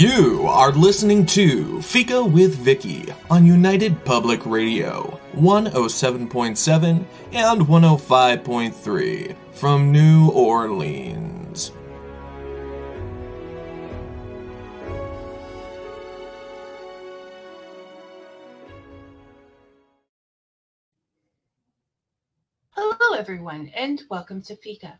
You are listening to Fika with Vicky on United Public Radio, 107.7 and 105.3 from New Orleans. Hello, everyone, and welcome to Fika.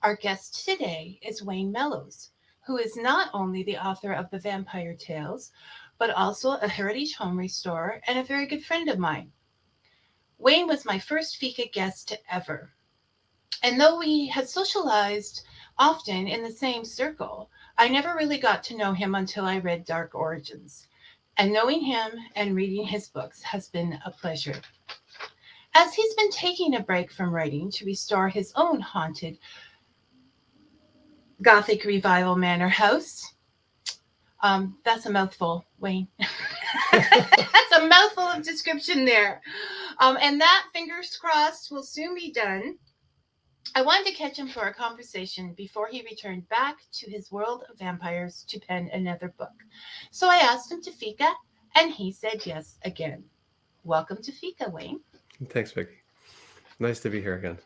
Our guest today is Wayne Mallows, who is not only the author of the Vampyre Tales, but also a heritage home restorer and a very good friend of mine. Wayne was my first Fika guest ever, and though we had socialized often in the same circle, I never really got to know him until I read Dark Origins. And knowing him and reading his books has been a pleasure. As he's been taking a break from writing to restore his own haunted Gothic revival manor house. That's a mouthful, Wayne. That's a mouthful of description there. And that, fingers crossed, will soon be done. I wanted to catch him for a conversation before he returned back to his world of vampires to pen another book. So I asked him to Fika, and he said yes again. Welcome to Fika, Wayne. Thanks, Vicky. Nice to be here again.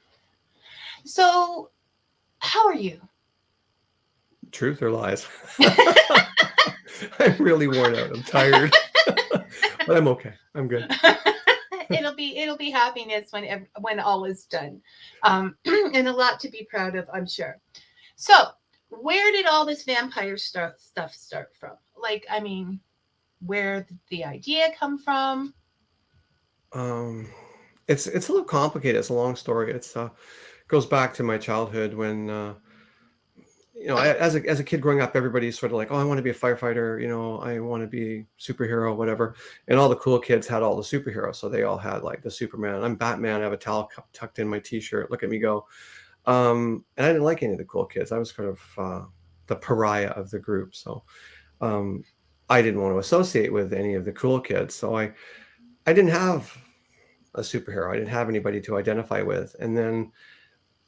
So, how are you? Truth or lies? I'm really worn out. I'm tired, but I'm okay. I'm good. It'll be happiness when all is done, and a lot to be proud of, I'm sure. So, where did all this vampire stuff start from? Like, I mean, where did the idea come from? It's a little complicated. It's a long story. It's goes back to my childhood when as a kid growing up, everybody's sort of like, oh, I want to be a firefighter. I want to be a superhero, whatever. And all the cool kids had all the superheroes, so they all had like the Superman. I'm Batman. I have a towel tucked in my T-shirt. Look at me go. And I didn't like any of the cool kids. I was kind of the pariah of the group. So I didn't want to associate with any of the cool kids. So I didn't have a superhero. I didn't have anybody to identify with. And then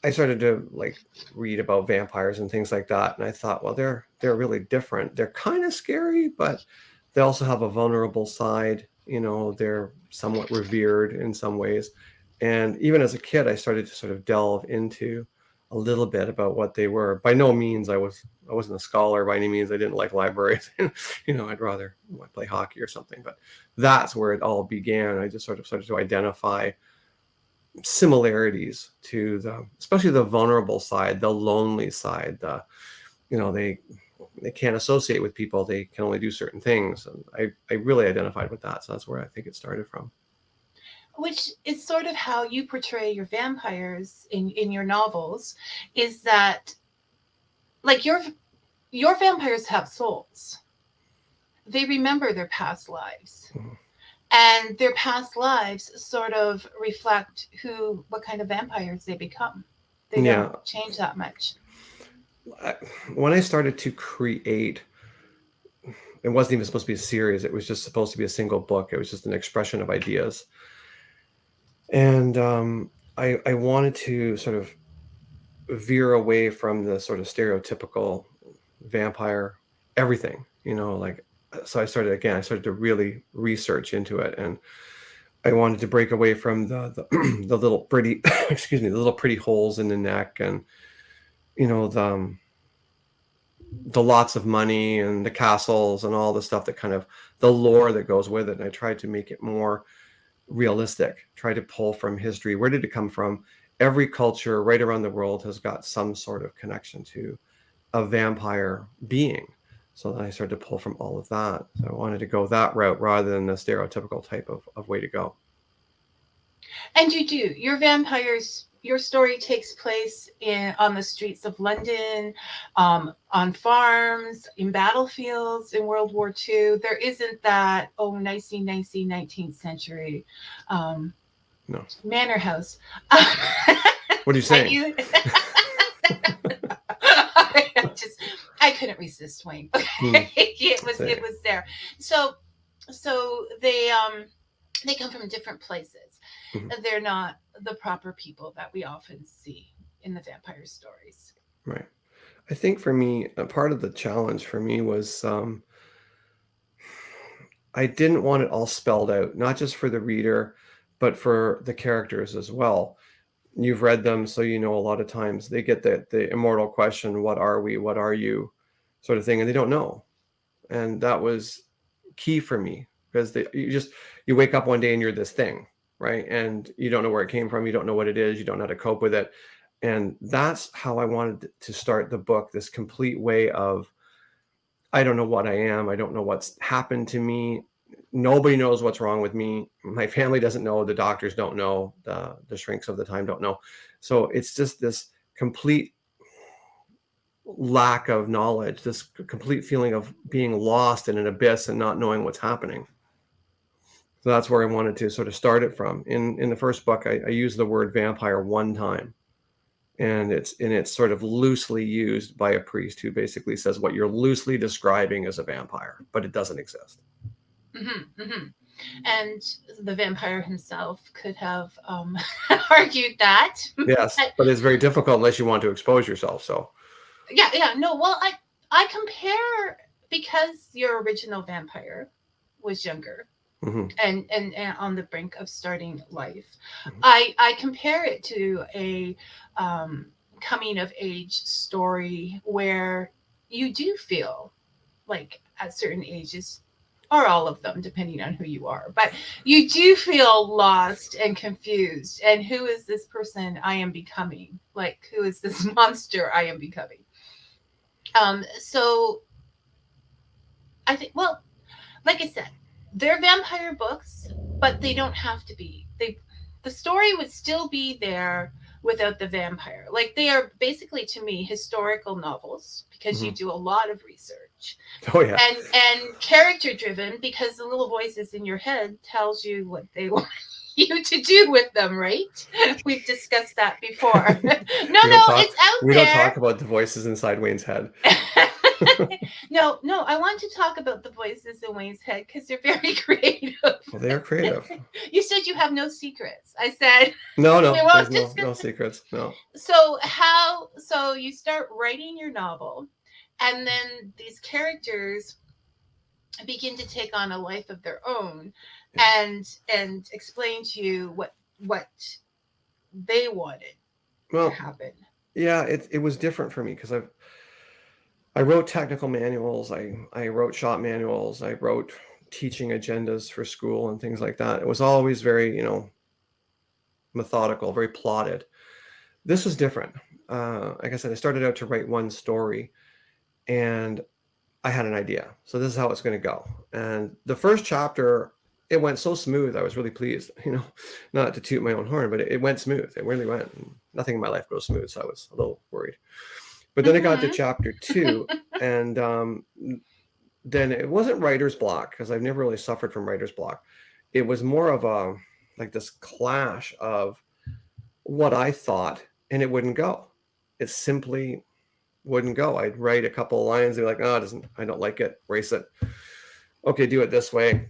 I started to like read about vampires and things like that. And I thought, well, they're really different. They're kind of scary, but they also have a vulnerable side. They're somewhat revered in some ways. And even as a kid, I started to sort of delve into a little bit about what they were. By no means I wasn't a scholar by any means. I didn't like libraries. I'd rather play hockey or something. But that's where it all began. I just sort of started to identify similarities to especially the vulnerable side, the lonely side. They can't associate with people. They can only do certain things. And I really identified with that. So that's where I think it started from. Which is sort of how you portray your vampires in your novels, is that like your vampires have souls. They remember their past lives. Mm-hmm. And their past lives sort of reflect what kind of vampires they become. They don't change that much. When I started to create, it wasn't even supposed to be a series. It was just supposed to be a single book. It was just an expression of ideas. And I wanted to sort of veer away from the sort of stereotypical vampire everything, so I started to really research into it, and I wanted to break away from the little pretty, excuse me, the little pretty holes in the neck, and the lots of money and the castles and all the stuff that kind of the lore that goes with it. And I tried to make it more realistic, try to pull from history. Where did it come from? Every culture right around the world has got some sort of connection to a vampire being. So then I started to pull from all of that. So I wanted to go that route rather than the stereotypical type of way to go. And you do. Your vampires, your story takes place on the streets of London, on farms, in battlefields in World War II. There isn't that, nicey 19th century manor house. What are you saying? I couldn't resist, Wayne. It was there. So they come from different places. Mm-hmm. They're not the proper people that we often see in the vampire stories. Right. I think for me, a part of the challenge for me was I didn't want it all spelled out, not just for the reader, but for the characters as well. You've read them, so you know a lot of times they get the immortal question, what are we, what are you, sort of thing, and they don't know. And that was key for me, because you wake up one day and you're this thing, right? And you don't know where it came from, you don't know what it is, you don't know how to cope with it. And that's how I wanted to start the book, this complete way of, I don't know what I am, I don't know what's happened to me, nobody knows what's wrong with me, my family doesn't know, the doctors don't know, the shrinks of the time don't know. So it's just this complete lack of knowledge, this complete feeling of being lost in an abyss and not knowing what's happening. So that's where I wanted to sort of start it from. In the first book, I use the word vampire one time, and it's sort of loosely used by a priest who basically says what you're loosely describing as a vampire, but it doesn't exist. Mm-hmm, mm-hmm. And the vampire himself could have argued that. Yes, but it's very difficult unless you want to expose yourself. So yeah, no. Well, I compare, because your original vampire was younger, mm-hmm. and on the brink of starting life. Mm-hmm. I compare it to a coming of age story where you do feel like at certain ages, or all of them, depending on who you are, but you do feel lost and confused. And who is this person I am becoming? Like, who is this monster I am becoming? So I think, well, like I said, they're vampire books, but they don't have to be. The story would still be there without the vampire. Like, they are basically, to me, historical novels, because you do a lot of research. Oh yeah. And character driven, because the little voices in your head tells you what they want you to do with them, right? We've discussed that before. No, it's out there. We don't talk about the voices inside Wayne's head. No, I want to talk about the voices in Wayne's head because they're very creative. Well, they are creative. You said you have no secrets. I said no, there's no secrets. No. So you start writing your novel, and then these characters begin to take on a life of their own, and explain to you what they wanted to happen. Yeah, it was different for me, because I wrote technical manuals, I wrote shop manuals, I wrote teaching agendas for school and things like that. It was always very, methodical, very plotted. This was different. Like I said, I started out to write one story, and I had an idea. So this is how it's going to go. And the first chapter, it went so smooth. I was really pleased, not to toot my own horn, but it went smooth. It really went. Nothing in my life goes smooth, so I was a little worried. But then I got to chapter 2, and then it wasn't writer's block, because I've never really suffered from writer's block. It was more of this clash of what I thought, and it wouldn't go. It simply wouldn't go. I'd write a couple of lines, and be like, oh, I don't like it, erase it. Okay, do it this way.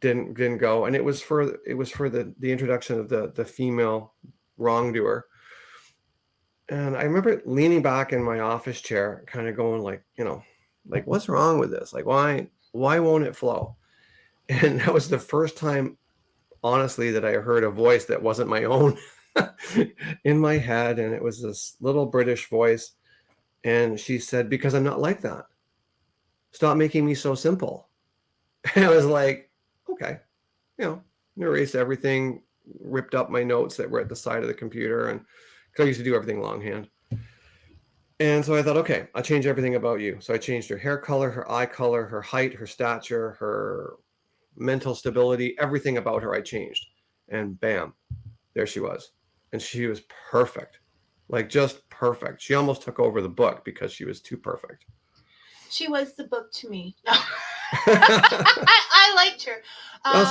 Didn't go. And it was for the introduction of the female wrongdoer. And I remember leaning back in my office chair, kind of going like, what's wrong with this? Like, why won't it flow? And that was the first time, honestly, that I heard a voice that wasn't my own in my head. And it was this little British voice. And she said, because I'm not like that. Stop making me so simple. And I was like, okay, erased everything, ripped up my notes that were at the side of the computer, and because I used to do everything longhand. And so I thought, okay, I'll change everything about you. So I changed her hair color, her eye color, her height, her stature, her mental stability, everything about her I changed. And bam, there she was. And she was perfect, like just perfect. She almost took over the book because she was too perfect. She was the book to me. I liked her.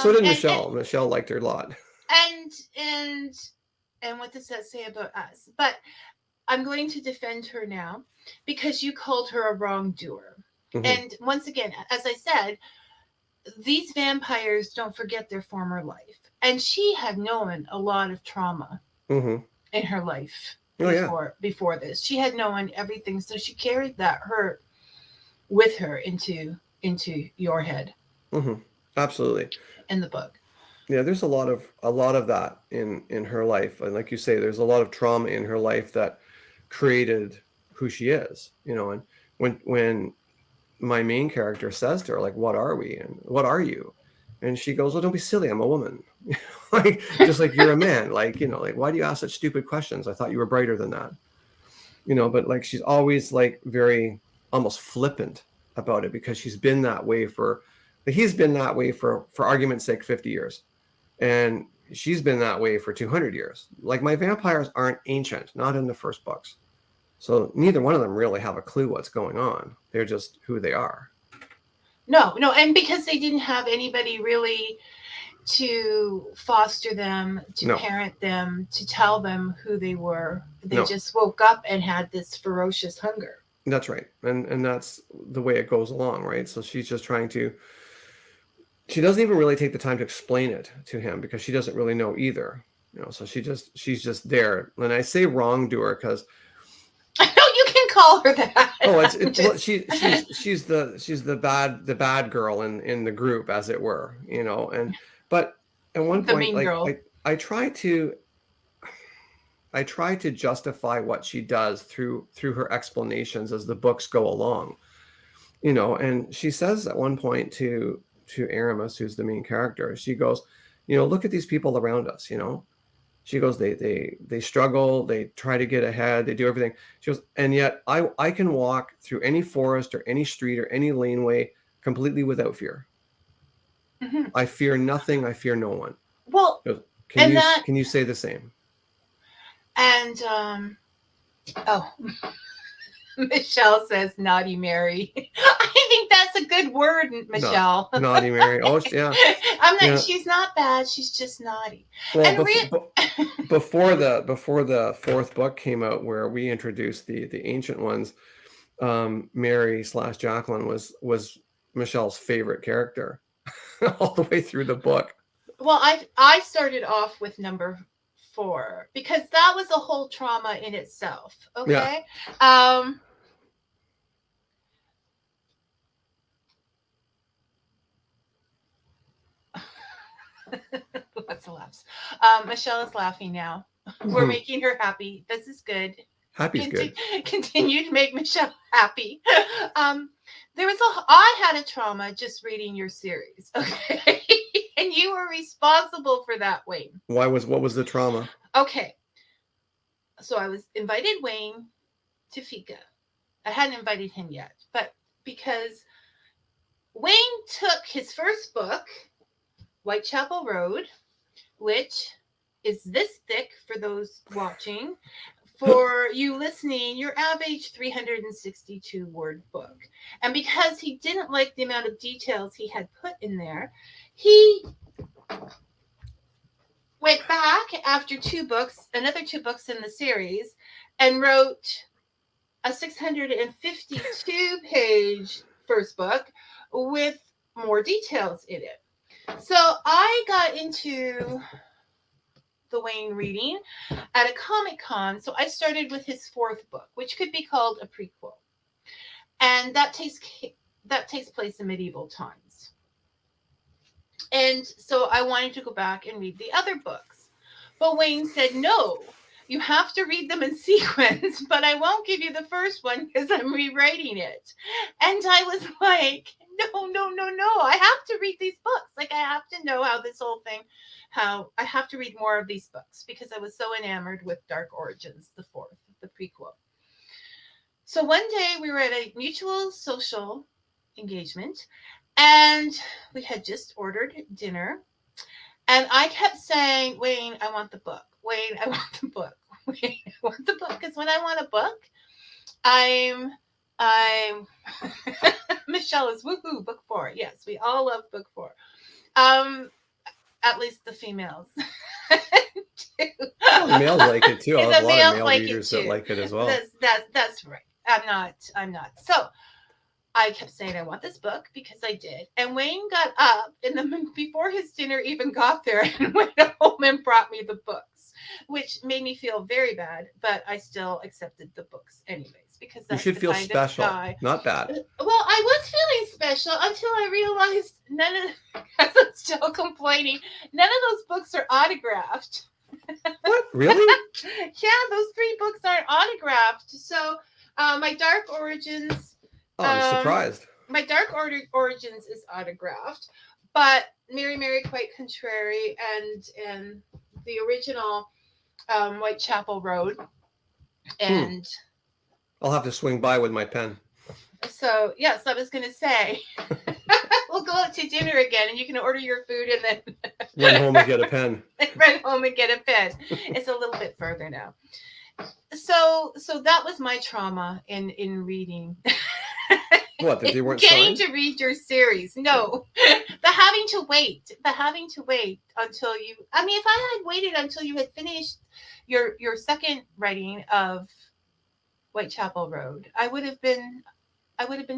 So did Michelle. Michelle liked her a lot. And what does that say about us? But I'm going to defend her now, because you called her a wrongdoer. Mm-hmm. And once again, as I said, these vampires don't forget their former life. And she had known a lot of trauma in her life before this. She had known everything. So she carried that hurt with her into your head. Hmm. Absolutely. in the book. Yeah, there's a lot of that in her life, and like you say, there's a lot of trauma in her life that created who she is. And when my main character says to her, like, what are we and what are you, and she goes, well, don't be silly, I'm a woman. Like, just like you're a man, like why do you ask such stupid questions? I thought you were brighter than that. But like she's always like very almost flippant about it, because she's been that way he's been that way for argument's sake 50 years, and she's been that way for 200 years. Like, my vampires aren't ancient, not in the first books. So neither one of them really have a clue what's going on. They're just who they are. No, no, and because they didn't have anybody really to foster them, to No, parent them, to tell them who they were. They no, just woke up and had this ferocious hunger. that's right. And that's the way it goes along, right? So she's just trying to, she doesn't even really take the time to explain it to him, because she doesn't really know either. So she's just there. And I say wrongdoer because, I know you can call her that. oh, well, she's the bad girl in the group, as it were, and but at one the point, mean like, girl. I try to justify what she does through her explanations as the books go along. And she says at one point to Aramis, who's the main character, she goes, look at these people around us. She goes, they struggle, they try to get ahead, they do everything. She goes, and yet I can walk through any forest or any street or any laneway completely without fear. Hmm. I fear nothing, I fear no one. Well, She goes, can and you that, can you say the same? and oh, Michelle says naughty Mary. I think that's a good word, Michelle. Naughty Mary. Oh, yeah. I'm not. Yeah. She's not bad. She's just naughty. Well, And before the fourth book came out, where we introduced the ancient ones, Mary / Jacqueline was Michelle's favorite character all the way through the book. well, I started off with number 4 because that was a whole trauma in itself. Yeah. Okay. What's the laughs? Michelle is laughing now. We're making her happy. This is good. Happy's good. Continue to make Michelle happy. I had a trauma just reading your series, okay? And you were responsible for that, Wayne. What was the trauma? Okay. So I was invited Wayne to Fika. I hadn't invited him yet, but because Wayne took his first book, Whitechapel Road, which is this thick for those watching. For you listening, your average 362 word book. And because he didn't like the amount of details he had put in there, he went back after another two books in the series, and wrote a 652 page first book with more details in it. So I got into the Wayne reading at a Comic-Con. So I started with his fourth book, which could be called a prequel. And that takes place in medieval times. And so I wanted to go back and read the other books. But Wayne said, no, you have to read them in sequence, but I won't give you the first one because I'm rewriting it. And I was like, no. I have to read these books. Like, I have to know how this whole thing, how I have to read more of these books because I was so enamored with Dark Origins, the fourth, the prequel. So one day we were at a mutual social engagement and we had just ordered dinner. And I kept saying, Wayne, I want the book. Wayne, I want the book. Wayne, I want the book. Because when I want a book, I'm Michelle is woohoo, book 4. Yes, we all love book 4. At least the females. Well, the males like it too. I have a lot of male like readers that like it as well. That's right. I'm not. So I kept saying I want this book because I did. And Wayne got up before his dinner even got there and went home and brought me the books, which made me feel very bad, but I still accepted the books anyways because You that's should the feel kind special, of guy. not bad. Well, I was feeling special until I realized none of, as I'm still complaining, none of those books are autographed. What? Really? Yeah, those 3 books aren't autographed. So, my Dark Origins, Oh, I'm surprised. my Dark Origins is autographed, but Mary Quite Contrary and the original Whitechapel Road, and I'll have to swing by with my pen. so yes, I was going to say we'll go out to dinner again, and you can order your food and then Run home and get a pen. run home and get a pen. It's a little bit further now. So that was my trauma in reading. What, that they weren't getting signed? to read your series? No, the having to wait until you. I mean, if I had waited until you had finished your second writing of Whitechapel Road, I would have been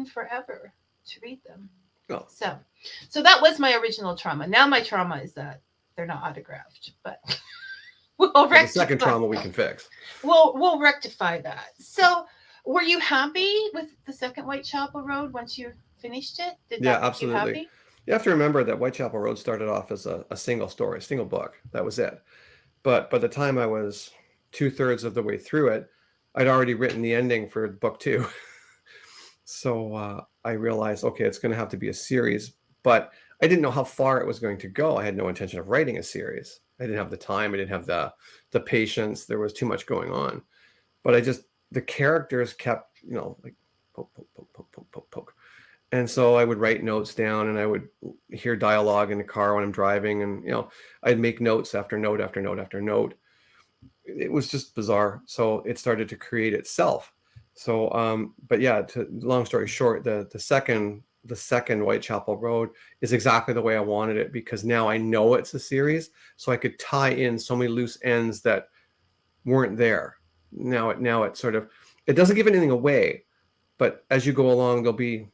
forever to read them. Oh. So that was my original trauma. Now my trauma is that they're not autographed, but we'll rectify. The second trauma we can fix. We'll rectify that. So, were you happy with the second Whitechapel Road once you finished it? Did that make absolutely. you happy? You have to remember that Whitechapel Road started off as a single story, a single book. That was it. But by the time I was 2/3 of the way through it, I'd already written the ending for book 2. So I realized, okay, it's going to have to be a series. But I didn't know how far it was going to go. I had no intention of writing a series. I didn't have the time. I didn't have the patience. There was too much going on. But the characters kept, like poke, poke, poke, poke, poke, poke, poke. And so I would write notes down, and I would hear dialogue in the car when I'm driving, and I'd make notes after note after note after note. It was just bizarre. So it started to create itself. So, but yeah, long story short, the second Whitechapel Road is exactly the way I wanted it, because now I know it's a series, so I could tie in so many loose ends that weren't there. Now it sort of, it doesn't give anything away, but as you go along, there'll be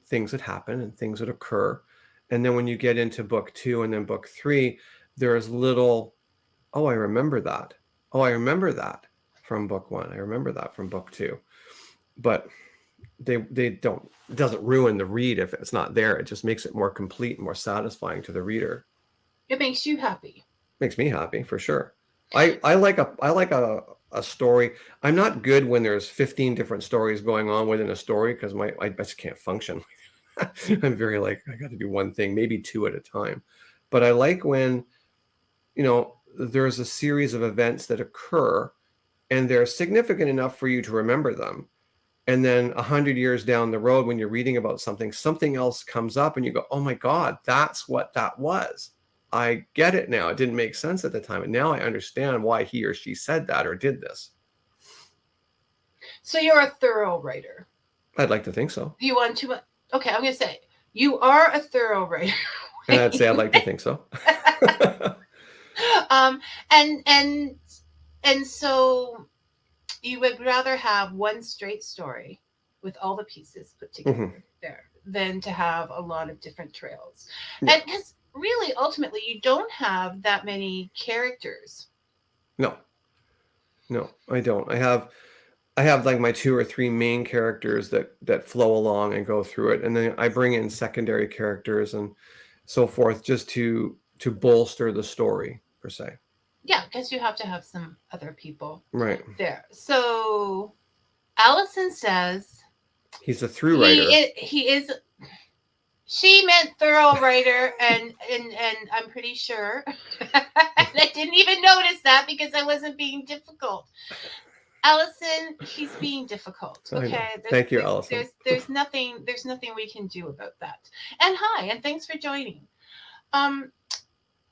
things that happen and things that occur. And then when you get into book 2 and then book 3, there's little, oh, I remember that. Oh, I remember that from book 1. I remember that from book 2. But they don't, it doesn't ruin the read if it's not there. It just makes it more complete and more satisfying to the reader. It makes you happy. Makes me happy, for sure. I like a story. I'm not good when there's 15 different stories going on within a story, because I just can't function. I'm very I got to do one thing, maybe 2 at a time. But I like when, there's a series of events that occur and they're significant enough for you to remember them. And then 100 years down the road, when you're reading about something else comes up and you go, oh my God, that's what that was. I get it now. It didn't make sense at the time. And now I understand why he or she said that or did this. So you're a thorough writer. I'd like to think so. You want to? Okay, I'm going to say you are a thorough writer. And I'd say I'd like to think so. And so you would rather have one straight story with all the pieces put together there than to have a lot of different trails. Yeah. And because really, ultimately, you don't have that many characters. No, I don't. I have like my 2 or 3 main characters that flow along and go through it. And then I bring in secondary characters and so forth just to bolster the story, per se. Yeah, because you have to have some other people right there. So Allison says he's a through writer. He is. She meant thorough writer, and I'm pretty sure. I didn't even notice that because I wasn't being difficult. Allison, he's being difficult. Okay. Thank you, Allison. There's nothing we can do about that. And hi, and thanks for joining.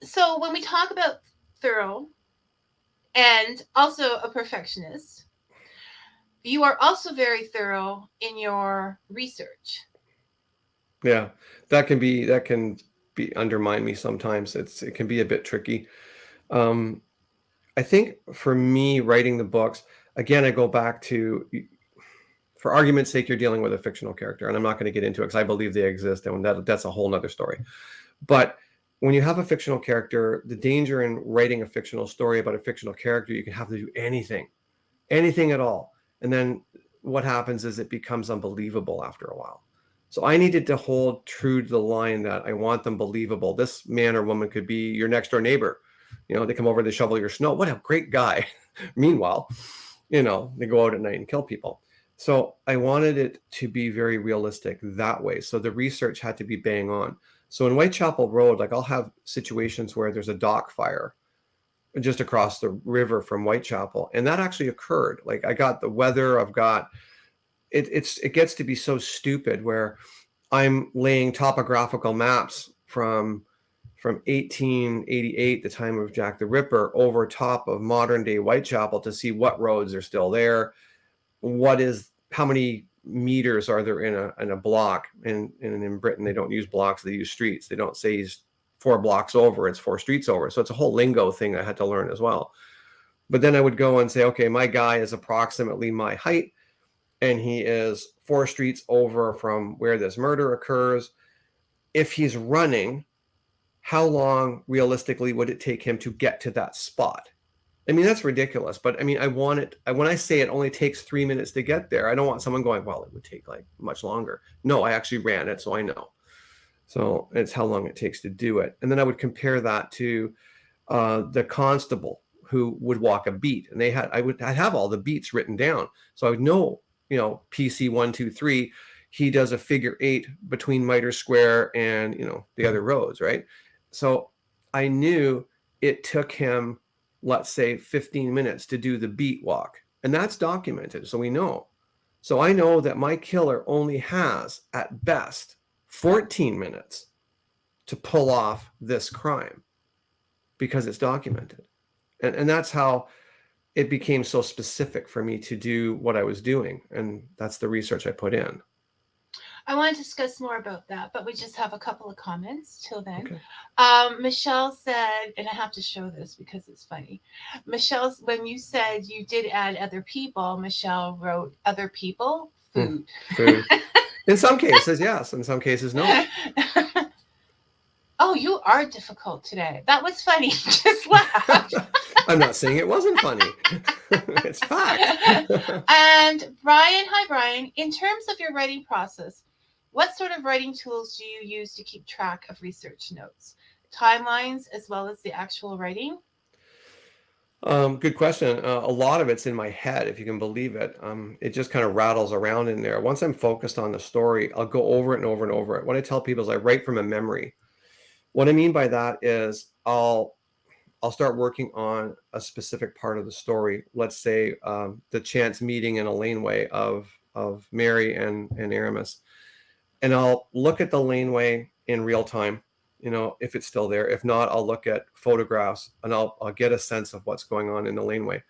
So when we talk about thorough and also a perfectionist, you are also very thorough in your research. Yeah, that can be undermine me sometimes. It can be a bit tricky. I think for me, writing the books, again, I go back to, for argument's sake, you're dealing with a fictional character, and I'm not going to get into it because I believe they exist, and that's a whole nother story. But when you have a fictional character, the danger in writing a fictional story about a fictional character, you can have to do anything at all. And then what happens is it becomes unbelievable after a while. So I needed to hold true to the line that I want them believable. This man or woman could be your next door neighbor. They come over, they shovel your snow. What a great guy. Meanwhile, they go out at night and kill people. So I wanted it to be very realistic that way. So the research had to be bang on. So in Whitechapel Road, like I'll have situations where there's a dock fire just across the river from Whitechapel. And that actually occurred. Like I got the weather, I've got it gets to be so stupid where I'm laying topographical maps from 1888, the time of Jack the Ripper, over top of modern day Whitechapel to see what roads are still there. How many meters are there in a block? And in Britain, they don't use blocks, they use streets. They don't say he's 4 blocks over, it's 4 streets over. So it's a whole lingo thing I had to learn as well. But then I would go and say, okay, my guy is approximately my height, and he is 4 streets over from where this murder occurs. If he's running, how long realistically would it take him to get to that spot? I mean, that's ridiculous. But I mean, when I say it only takes 3 minutes to get there, I don't want someone going, well, it would take like much longer. No, I actually ran it, so I know. So it's how long it takes to do it. And then I would compare that to the constable who would walk a beat. And I'd have all the beats written down. So I would know, PC 1, 2, 3, he does a figure 8 between Mitre Square and, the other roads, right? So I knew it took him, let's say, 15 minutes to do the beat walk. And that's documented, so we know. So I know that my killer only has, at best, 14 minutes to pull off this crime because it's documented. And that's how it became so specific for me to do what I was doing. And that's the research I put in. I want to discuss more about that, but we just have a couple of comments till then. Okay. Michelle said, and I have to show this because it's funny. Michelle, when you said you did add other people, Michelle wrote other people, food. Food. In some cases, yes. In some cases, no. Oh, you are difficult today. That was funny. Just laugh. I'm not saying it wasn't funny. It's fact. And Brian, hi Brian. In terms of your writing process, what sort of writing tools do you use to keep track of research notes, timelines, as well as the actual writing? Good question. A lot of it's in my head, if you can believe it. It just kind of rattles around in there. Once I'm focused on the story, I'll go over it and over and over it. What I tell people is I write from a memory. What I mean by that is I'll start working on a specific part of the story. Let's say the chance meeting in a laneway of Mary and Aramis. And I'll look at the laneway in real time, if it's still there. If not, I'll look at photographs and I'll get a sense of what's going on in the laneway.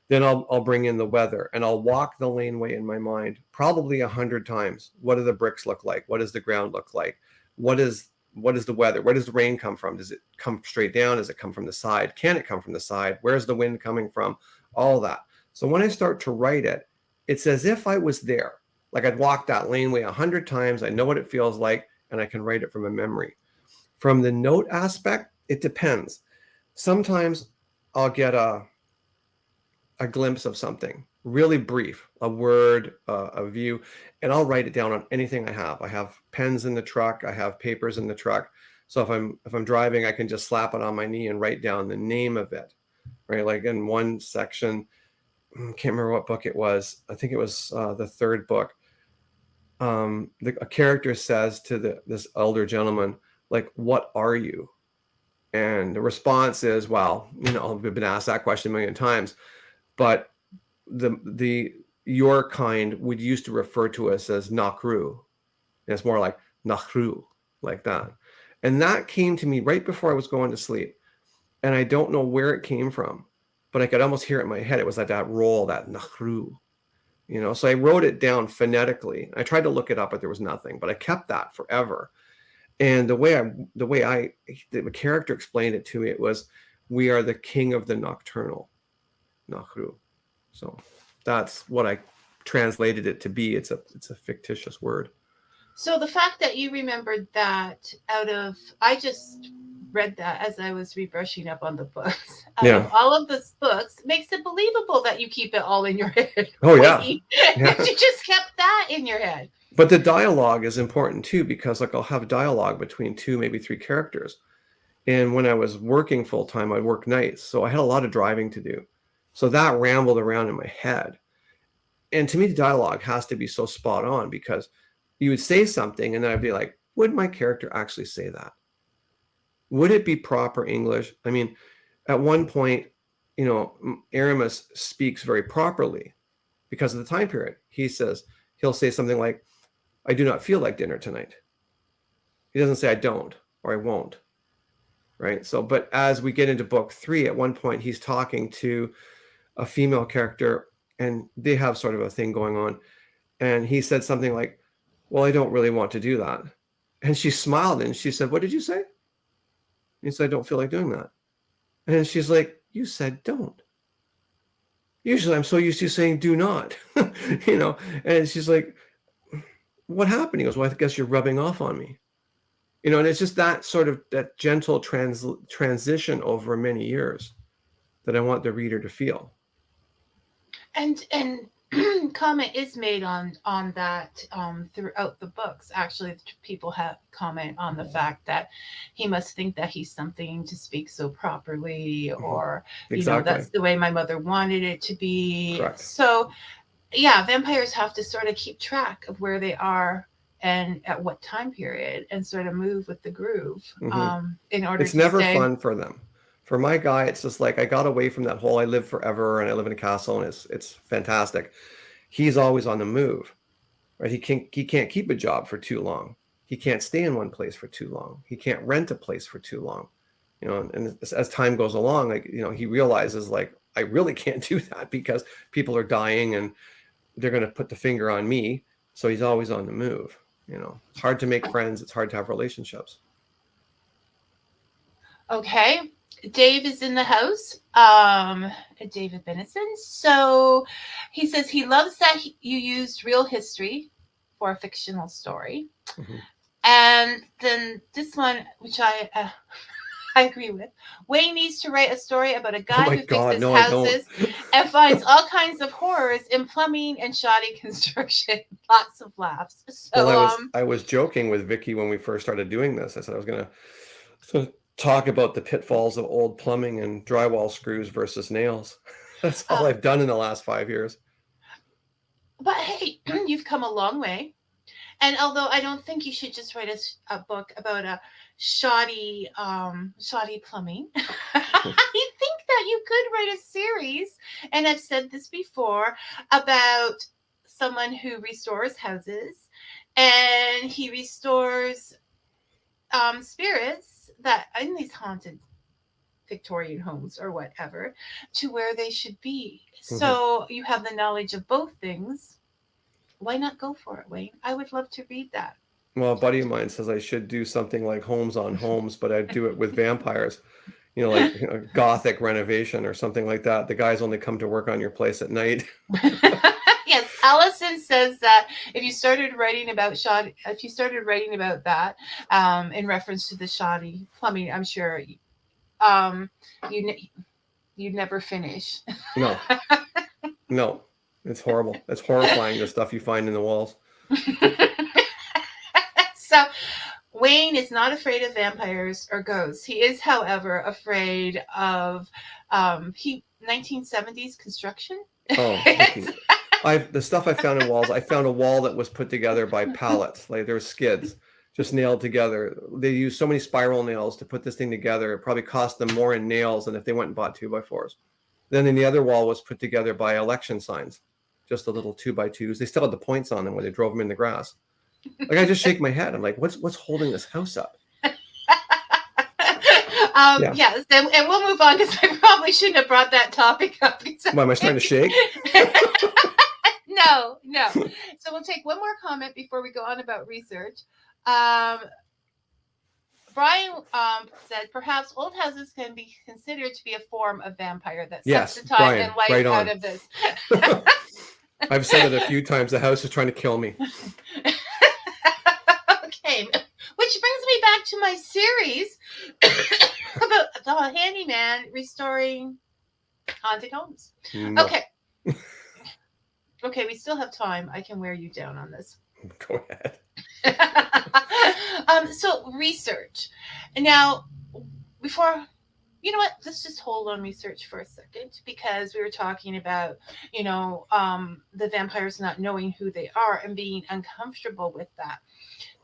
Then I'll bring in the weather and I'll walk the laneway in my mind probably 100 times. What do the bricks look like? What does the ground look like? What is the weather? Where does the rain come from? Does it come straight down? Does it come from the side? Can it come from the side? Where's the wind coming from? All that. So when I start to write it, it's as if I was there. Like I'd walked that laneway 100 times. I know what it feels like, and I can write it from a memory. From the note aspect, it depends. Sometimes I'll get a glimpse of something really brief, a word, a view, and I'll write it down on anything I have. I have pens in the truck. I have papers in the truck. So if I'm driving, I can just slap it on my knee and write down the name of it, right? Like in one section, I can't remember what book it was. I think it was the third book. A character says to this elder gentleman, like, what are you? And the response is, well, we've been asked that question a million times, but the your kind would used to refer to us as Nakru. And it's more like Nakru, like that. And that came to me right before I was going to sleep. And I don't know where it came from, but I could almost hear it in my head. It was like that roll, that Nakru. So I wrote it down phonetically. I tried to look it up, but there was nothing. But I kept that forever. And the character explained it to me, it was, we are the king of the nocturnal, Nakru. So that's what I translated it to be. It's a fictitious word. So the fact that you remembered that I just read that as I was rebrushing up on the books. Out of Yeah. all of the books, makes it believable that you keep it all in your head. Oh yeah. Wait, Yeah. that you just kept that in your head. But the dialogue is important too, because like I'll have dialogue between two, maybe three characters. And when I was working full time, I'd work nights. So I had a lot of driving to do. So that rambled around in my head. And to me, the dialogue has to be so spot on, because you would say something and then I'd be like, would my character actually say that? Would it be proper English? I mean, at one point, Aramis speaks very properly because of the time period. He'll say something like, I do not feel like dinner tonight. He doesn't say I don't or I won't. Right. So, but as we get into book 3, at one point, he's talking to a female character and they have sort of a thing going on. And he said something like, well, I don't really want to do that. And she smiled and she said, what did you say? He said, I don't feel like doing that. And she's like, you said don't. Usually I'm so used to saying do not, and she's like, what happened? He goes, well, I guess you're rubbing off on me. And it's just that sort of that gentle transition over many years that I want the reader to feel. And comment is made on that throughout the books. Actually, people have comment on the fact that he must think that he's something to speak so properly, or Exactly. that's the way my mother wanted it to be. Correct. So yeah, vampires have to sort of keep track of where they are and at what time period, and sort of move with the groove in order It's to never stay. fun for them. For my guy, it's just like I got away from that whole I live forever and I live in a castle and it's fantastic. He's always on the move, right? He can't keep a job for too long. He can't stay in one place for too long. He can't rent a place for too long. And as time goes along, like, he realizes like, I really can't do that because people are dying and they're going to put the finger on me. So he's always on the move. It's hard to make friends. It's hard to have relationships. Okay. Dave is in the house. David Benison. So he says he loves that you used real history for a fictional story. And then this one, which I agree with. Wayne needs to write a story about a guy who fixes houses and finds all kinds of horrors in plumbing and shoddy construction. Lots of laughs. So, well, I was joking with Vicky when we first started doing this. I said I was going to talk about the pitfalls of old plumbing and drywall screws versus nails. That's all I've done in the last 5 years. But hey, you've come a long way. And although I don't think you should just write a book about a shoddy plumbing, I think that you could write a series, and I've said this before, about someone who restores houses, and he restores spirits that in these haunted Victorian homes or whatever to where they should be. So you have the knowledge of both things. Why not go for it, Wayne? I would love to read that. Well, a buddy of mine says I should do something like Homes on Homes, but I'd do it with vampires, like a gothic renovation or something like that. The guys only come to work on your place at night. Yes, Allison says that if you started writing about that in reference to the shoddy plumbing, I'm sure you'd never finish. No. It's horrible. It's horrifying, the stuff you find in the walls. So Wayne is not afraid of vampires or ghosts. He is, however, afraid of 1970s construction. Oh, the stuff I found in walls. I found a wall that was put together by pallets. Like there were skids just nailed together. They used so many spiral nails to put this thing together. It probably cost them more in nails than if they went and bought 2x4s. Then in the other wall was put together by election signs. Just the little 2x2s. They still had the points on them when they drove them in the grass. Like I just shake my head. I'm like, what's holding this house up? Yes, and we'll move on because I probably shouldn't have brought that topic up. Why am I starting to shake? No. So we'll take one more comment before we go on about research. Brian said perhaps old houses can be considered to be a form of vampire that sucks the time Brian, and life right out of this. I've said it a few times. The house is trying to kill me. back to my series about the handyman restoring haunted homes. No. Okay. Okay, we still have time. I can wear you down on this. Go ahead. So research. Now, before, you know what? Let's just hold on research for a second, because we were talking about, the vampires not knowing who they are and being uncomfortable with that.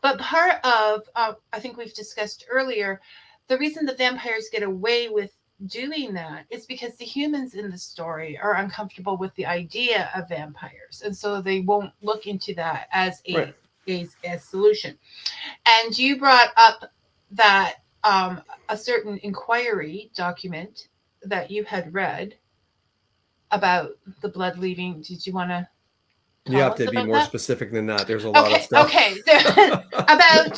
But part of, I think we've discussed earlier, the reason the vampires get away with doing that is because the humans in the story are uncomfortable with the idea of vampires, and so they won't look into that as a solution. And you brought up that a certain inquiry document that you had read about the blood leaving. Did you want to You have to be more specific than that. There's a lot of stuff. Okay. About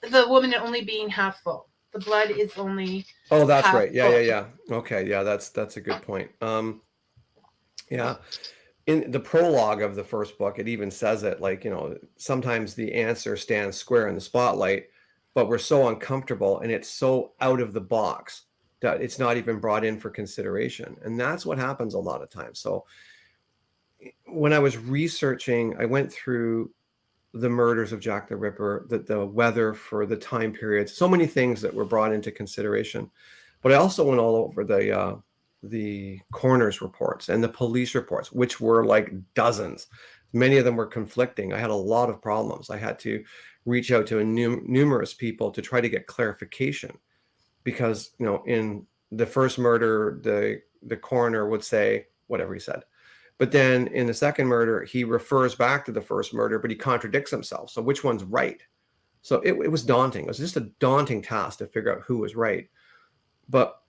the woman only being half full. The blood is only. Oh, that's half right. full. Yeah. Okay. Yeah, that's a good point. Yeah. In the prologue of the first book, it even says it, like, sometimes the answer stands square in the spotlight, but we're so uncomfortable and it's so out of the box that it's not even brought in for consideration. And that's what happens a lot of times. So when I was researching, I went through the murders of Jack the Ripper, the weather for the time periods, so many things that were brought into consideration. But I also went all over the coroner's reports and the police reports, which were like dozens. Many of them were conflicting. I had a lot of problems. I had to reach out to numerous people to try to get clarification, because in the first murder, the coroner would say whatever he said. But then in the second murder, he refers back to the first murder, but he contradicts himself. So which one's right? So it was daunting. It was just a daunting task to figure out who was right. But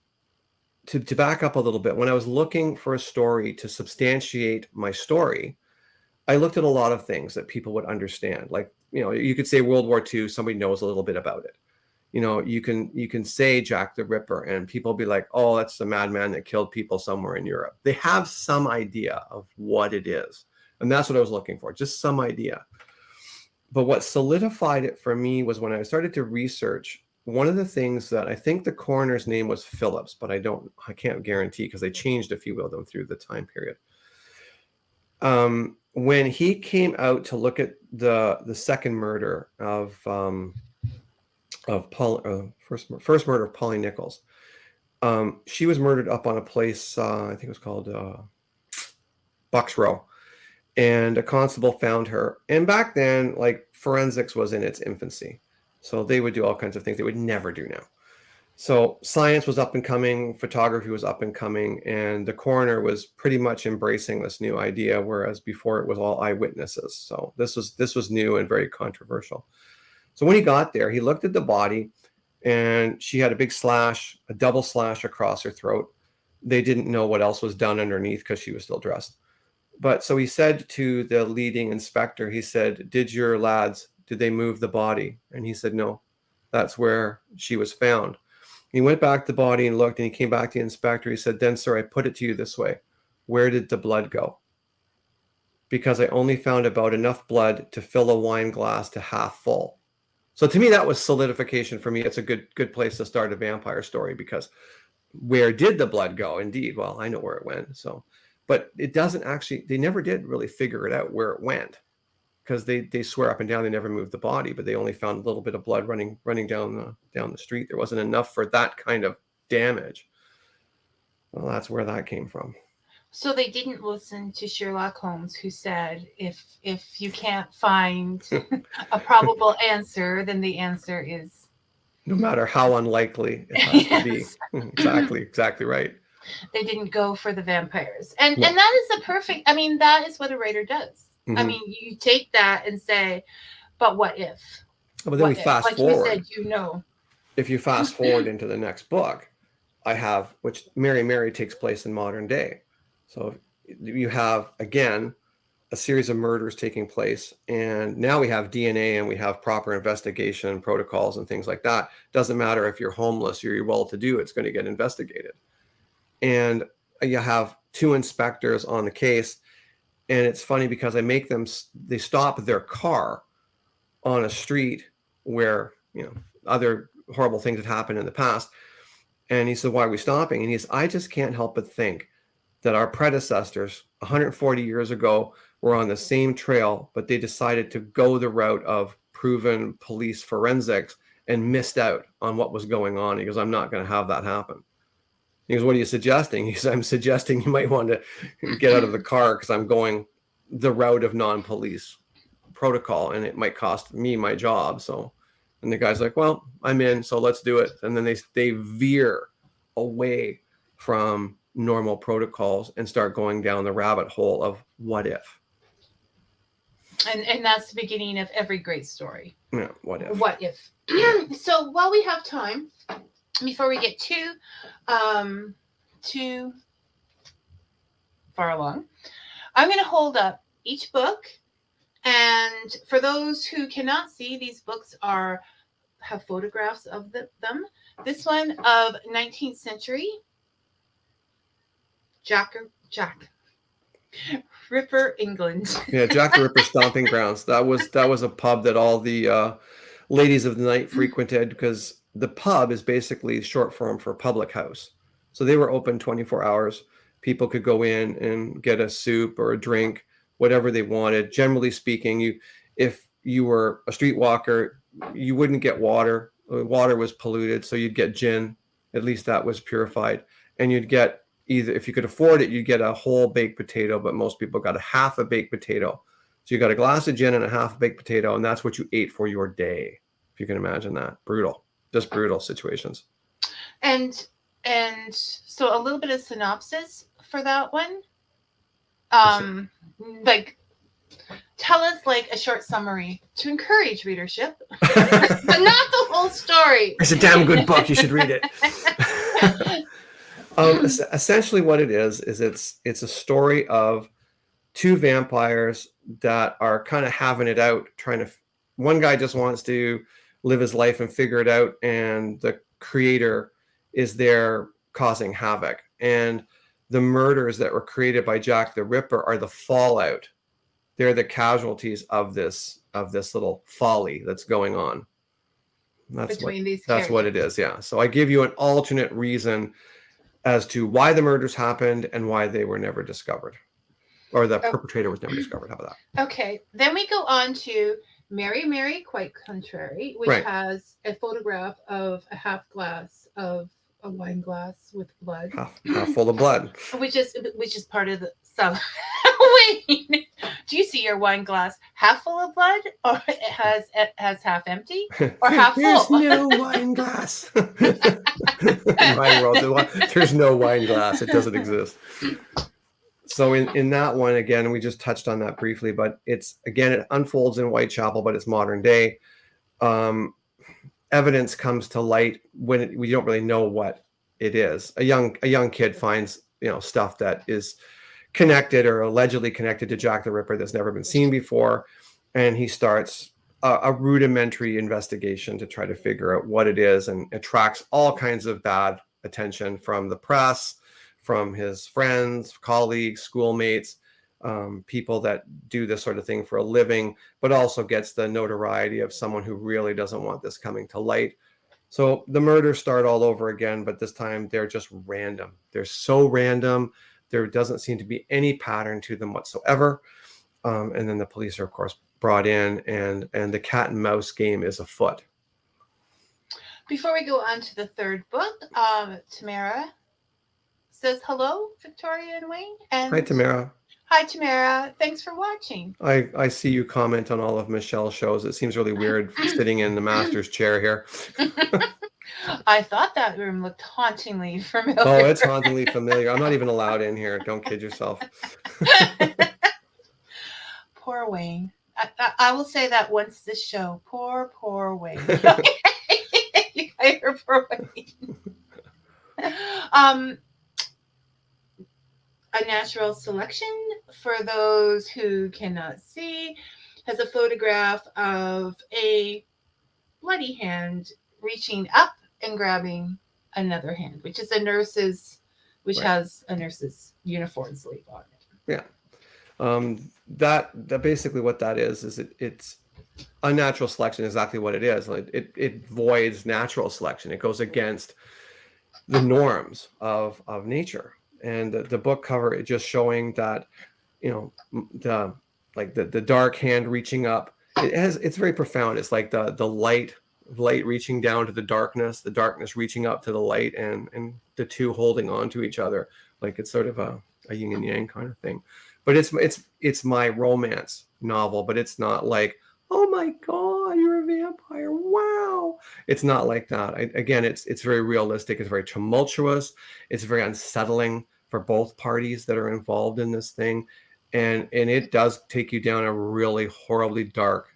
to back up a little bit, when I was looking for a story to substantiate my story, I looked at a lot of things that people would understand. Like, you could say World War II, somebody knows a little bit about it. You can say Jack the Ripper and people be like, oh, that's the madman that killed people somewhere in Europe. They have some idea of what it is. And that's what I was looking for, just some idea. But what solidified it for me was when I started to research. One of the things that I think the coroner's name was Phillips, but I can't guarantee, because they changed a few of them through the time period. When he came out to look at the second murder of first murder of Polly Nichols. She was murdered up on a place, I think it was called Bucks Row, and a constable found her. And back then, like, forensics was in its infancy, so they would do all kinds of things they would never do now. So science was up and coming, photography was up and coming, and the coroner was pretty much embracing this new idea, whereas before it was all eyewitnesses. So this was new and very controversial. So when he got there, he looked at the body, and she had a big slash, a double slash across her throat. They didn't know what else was done underneath because she was still dressed. But so he said to the leading inspector, he said, did they move the body? And he said, no, that's where she was found. He went back to the body and looked, and he came back to the inspector. He said, then, sir, I put it to you this way. Where did the blood go? Because I only found about enough blood to fill a wine glass to half full. So to me, that was solidification for me. It's a good place to start a vampire story, because where did the blood go? Indeed. Well, I know where it went. So, but it doesn't actually, they never did really figure it out where it went, because they swear up and down they never moved the body, but they only found a little bit of blood running down the street. There wasn't enough for that kind of damage. Well, that's where that came from. So they didn't listen to Sherlock Holmes, who said, if you can't find a probable answer, then the answer is... No matter how unlikely it has to be. Exactly right. They didn't go for the vampires. And that is that is what a writer does. Mm-hmm. I mean, you take that and say, but what if? But then we fast forward. Like you said, If you fast forward into the next book, I have, which Mary takes place in modern day. So you have, again, a series of murders taking place, and now we have DNA and we have proper investigation protocols and things like that. Doesn't matter if you're homeless or you're well-to-do, it's going to get investigated. And you have two inspectors on the case, and it's funny because they stop their car on a street where, other horrible things had happened in the past. And he said, why are we stopping? And he said, I just can't help but think that our predecessors 140 years ago were on the same trail, but they decided to go the route of proven police forensics and missed out on what was going on. He goes, I'm not going to have that happen. He goes, what are you suggesting? He says, I'm suggesting you might want to get out of the car because I'm going the route of non-police protocol and it might cost me my job. So, and the guy's like, well, I'm in, so let's do it. And then they veer away from normal protocols and start going down the rabbit hole of what if. And that's the beginning of every great story. Yeah, what if? What if? So while we have time, before we get too far along, I'm going to hold up each book. And for those who cannot see, these books have photographs of them. This one of 19th century Jack Ripper, England. Yeah, Jack the Ripper stomping grounds. That was a pub that all the ladies of the night frequented, because the pub is basically short form for public house. So they were open 24 hours. People could go in and get a soup or a drink, whatever they wanted. Generally speaking, if you were a streetwalker, you wouldn't get water. Water was polluted, so you'd get gin. At least that was purified. And you'd get either, if you could afford it, you'd get a whole baked potato, but most people got a half a baked potato. So you got a glass of gin and a half a baked potato, and that's what you ate for your day. If you can imagine that. Brutal. Just brutal situations. And so a little bit of synopsis for that one. Like, tell us like a short summary to encourage readership, but not the whole story. It's a damn good book. You should read it. Essentially what it is it's a story of two vampires that are kind of having it out, one guy just wants to live his life and figure it out, and the creator is there causing havoc. And the murders that were created by Jack the Ripper are the fallout. They're the casualties of this little folly that's going on. That's what it is. Yeah. So I give you an alternate reason as to why the murders happened and why they were never discovered, or the perpetrator was never discovered. How about that? Okay. Then we go on to Mary, Mary, Quite Contrary, which has a photograph of a half glass of a wine glass with blood, half full of blood, which is part of the Wayne, do you see your wine glass half full of blood, or it has half empty, or half full? There's no wine glass. In my world, there's no wine glass. It doesn't exist. So in that one, again, we just touched on that briefly, but it unfolds in Whitechapel, but it's modern day. Evidence comes to light when we don't really know what it is. A young kid finds stuff that is connected or allegedly connected to Jack the Ripper that's never been seen before, and he starts a rudimentary investigation to try to figure out what it is, and attracts all kinds of bad attention from the press, from his friends, colleagues, schoolmates, people that do this sort of thing for a living, but also gets the notoriety of someone who really doesn't want this coming to light. So the murders start all over again, but this time they're just random. They're so random. There doesn't seem to be any pattern to them whatsoever. And then the police are, of course, brought in, and the cat and mouse game is afoot. Before we go on to the third book, Tamara says hello, Victoria and Wayne. And hi, Tamara. Hi, Tamara. Thanks for watching. I see you comment on all of Michelle's shows. It seems really weird sitting in the master's chair here. I thought that room looked hauntingly familiar. Oh, it's hauntingly familiar. I'm not even allowed in here. Don't kid yourself. Poor Wayne. I will say that once this show. Poor Wayne. Poor Wayne. A natural selection, for those who cannot see, has a photograph of a bloody hand reaching up and grabbing another hand, which is has a nurse's uniform sleeve on it. Yeah. That basically what that is it's Unnatural selection is exactly what it is. It voids natural selection. It goes against the norms of nature. And the book cover is just showing that, the dark hand reaching up. It's very profound. It's like the light reaching down to the darkness reaching up to the light, and the two holding on to each other. Like it's sort of a yin and yang kind of thing. But it's my romance novel, but it's not like, oh my God, you're a vampire. Wow. It's not like that. Again, it's very realistic. It's very tumultuous. It's very unsettling for both parties that are involved in this thing. And it does take you down a really horribly dark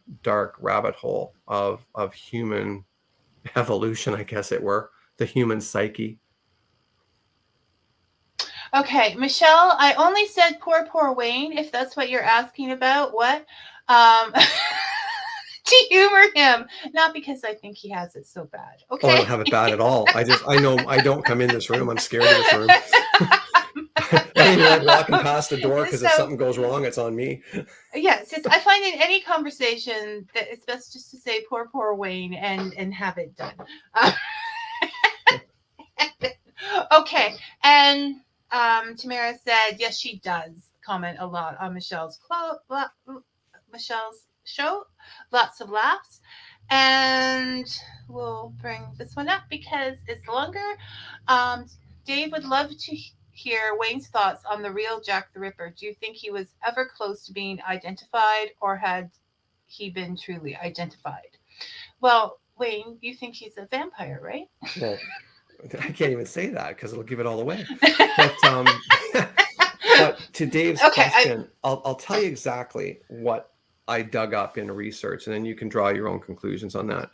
rabbit hole of human evolution, I guess it were, the human psyche. Okay, Michelle, I only said poor Wayne, if that's what you're asking about. What? To humor him, not because I think he has it so bad. Okay. Oh, I don't have it bad at all. I know I don't come in this room. I'm scared of this room. I don't even like walking past the door, because if something goes wrong, it's on me. Yes, I find in any conversation that it's best just to say poor Wayne and have it done. Okay, and Tamara said yes, she does comment a lot on Michelle's show. Lots of laughs, and we'll bring this one up because it's longer. Dave would love to hear Wayne's thoughts on the real Jack the Ripper. Do you think he was ever close to being identified, or had he been truly identified? Well, Wayne, you think he's a vampire, right? Well, I can't even say that because it'll give it all away. But, but to Dave's question, I'll tell you exactly what I dug up in research, and then you can draw your own conclusions on that.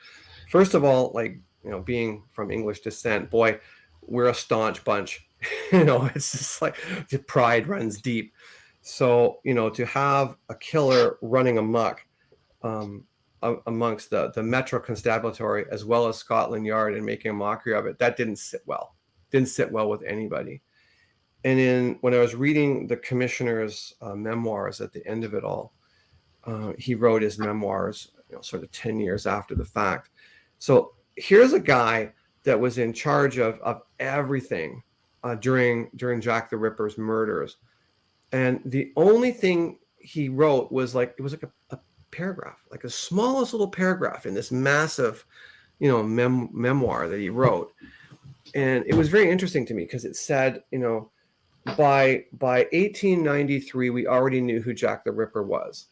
First of all, being from English descent, boy, we're a staunch bunch. It's just like the pride runs deep. So, to have a killer running amok amongst the Metro Constabulary as well as Scotland Yard and making a mockery of it, that didn't sit well. Didn't sit well with anybody. And when I was reading the commissioner's memoirs at the end of it all, he wrote his memoirs, sort of 10 years after the fact. So here's a guy that was in charge of everything during Jack the Ripper's murders. And the only thing he wrote was a paragraph, like the smallest little paragraph in this massive, memoir that he wrote. And it was very interesting to me because it said, by 1893, we already knew who Jack the Ripper was.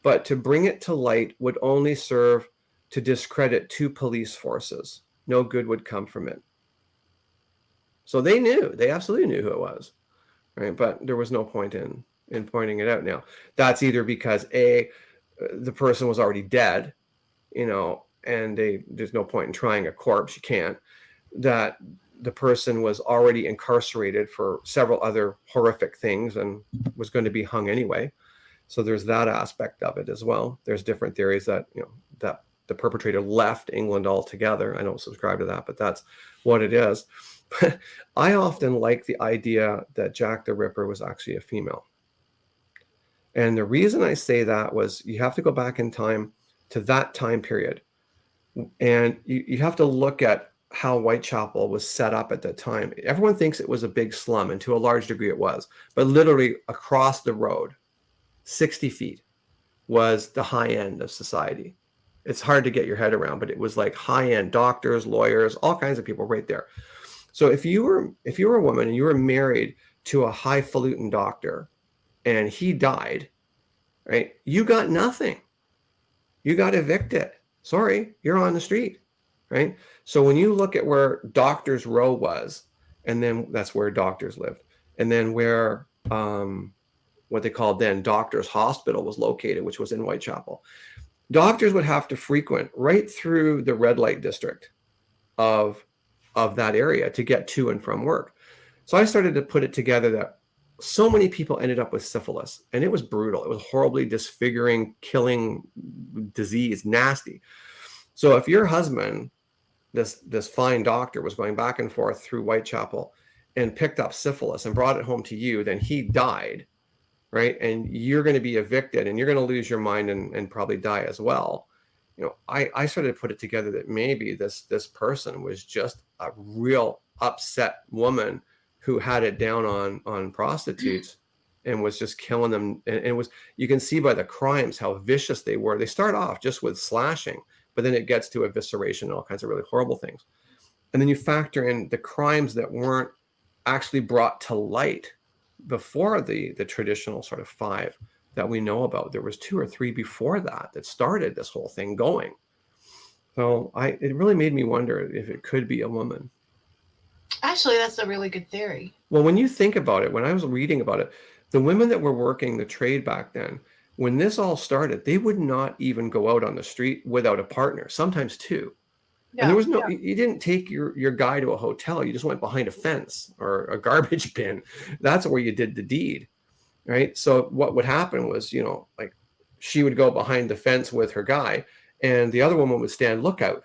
But to bring it to light would only serve to discredit two police forces. No good would come from it. So they absolutely knew who it was, right? But there was no point in pointing it out. Now, that's either because the person was already dead, and there's no point in trying a corpse. You can't. That the person was already incarcerated for several other horrific things and was going to be hung anyway. So there's that aspect of it as well. There's different theories that, that the perpetrator left England altogether. I don't subscribe to that, but that's what it is. But I often like the idea that Jack the Ripper was actually a female. And the reason I say that was you have to go back in time to that time period. And you have to look at how Whitechapel was set up at that time. Everyone thinks it was a big slum, and to a large degree it was. But literally across the road, 60 feet, was the high end of society. It's hard to get your head around, but it was like high end doctors, lawyers, all kinds of people right there. So if you were a woman and you were married to a highfalutin doctor and he died, right, you got nothing. You got evicted. Sorry, you're on the street, right? So when you look at where Doctors Row was, and then that's where doctors lived, and then where what they called then Doctors Hospital was located, which was in Whitechapel, doctors would have to frequent right through the red light district of that area to get to and from work. So I started to put it together that so many people ended up with syphilis, and it was brutal. It was horribly disfiguring, killing disease, nasty. So if your husband, this fine doctor, was going back and forth through Whitechapel and picked up syphilis and brought it home to you, then he died, right? And you're going to be evicted and you're going to lose your mind and probably die as well. I started to put it together that maybe this person was just a real upset woman who had it down on prostitutes and was just killing them. And it was, you can see by the crimes how vicious they were. They start off just with slashing, but then it gets to evisceration and all kinds of really horrible things. And then you factor in the crimes that weren't actually brought to light before the traditional sort of 5 that we know about. There was 2 or 3 before that started this whole thing going. So it really made me wonder if it could be a woman. Actually, that's a really good theory. Well, when you think about it, when I was reading about it, the women that were working the trade back then, when this all started, they would not even go out on the street without a partner, sometimes 2. Yeah, And there was no, you didn't take your guy to a hotel. You just went behind a fence or a garbage bin. That's where you did the deed, right? So what would happen was, like she would go behind the fence with her guy and the other woman would stand lookout.